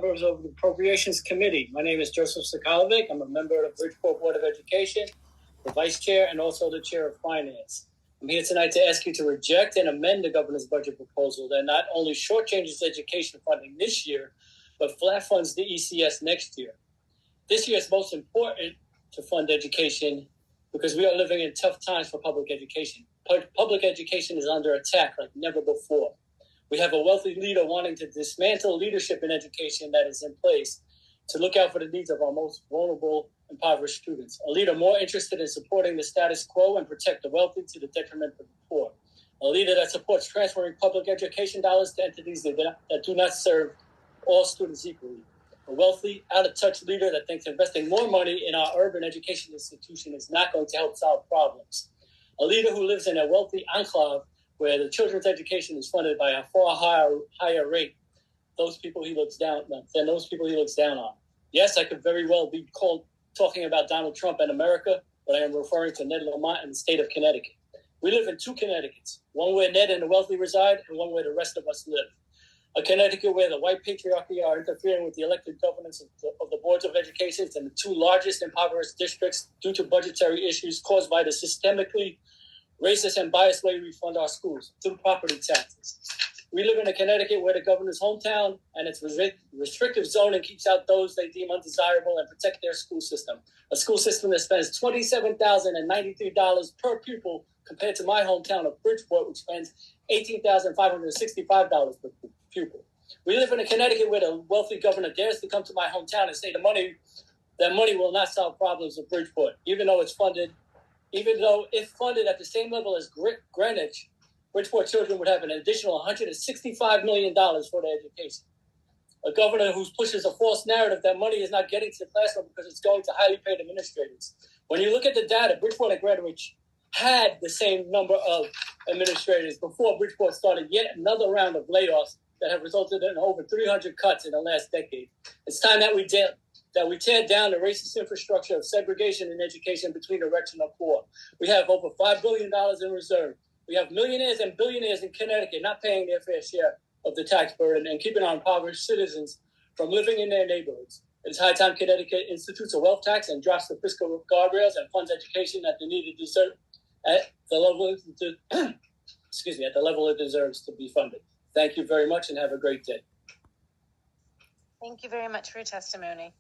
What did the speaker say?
Members of the Appropriations Committee. My name is Joseph Sokolovic. I'm a member of the Bridgeport Board of Education, the Vice Chair, and also the Chair of Finance. I'm here tonight to ask you to reject and amend the governor's budget proposal that not only shortchanges education funding this year, but flat funds the ECS next year. This year is most important to fund education because we are living in tough times for public education. Public education is under attack like never before. We have a wealthy leader wanting to dismantle leadership in education that is in place to look out for the needs of our most vulnerable, impoverished students. A leader more interested in supporting the status quo and protect the wealthy to the detriment of the poor. A leader that supports transferring public education dollars to entities that do not serve all students equally. A wealthy, out-of-touch leader that thinks investing more money in our urban education institution is not going to help solve problems. A leader who lives in a wealthy enclave where the children's education is funded by a far higher rate, those people he looks down on. Yes, I could very well be called talking about Donald Trump and America, but I am referring to Ned Lamont and the state of Connecticut. We live in two Connecticut's, one where Ned and the wealthy reside and one where the rest of us live. A Connecticut where the white patriarchy are interfering with the elected governance of the boards of education in the two largest impoverished districts due to budgetary issues caused by the systemically racist and biased way we fund our schools, through property taxes. We live in a Connecticut where the governor's hometown and its restrictive zoning keeps out those they deem undesirable and protect their school system. A school system that spends $27,093 per pupil compared to my hometown of Bridgeport, which spends $18,565 per pupil. We live in a Connecticut where the wealthy governor dares to come to my hometown and say that money will not solve problems of Bridgeport, even though if funded at the same level as Greenwich, Bridgeport children would have an additional $165 million for their education. A governor who pushes a false narrative that money is not getting to the classroom because it's going to highly paid administrators. When you look at the data, Bridgeport and Greenwich had the same number of administrators before Bridgeport started yet another round of layoffs that have resulted in over 300 cuts in the last decade. It's time that we tear down the racist infrastructure of segregation in education between the rich and the poor. We have over $5 billion in reserve. We have millionaires and billionaires in Connecticut not paying their fair share of the tax burden and keeping our impoverished citizens from living in their neighborhoods. It's high time Connecticut institutes a wealth tax and drops the fiscal guardrails and funds education at the needed deserve at the level it deserves to be funded. Thank you very much and have a great day. Thank you very much for your testimony.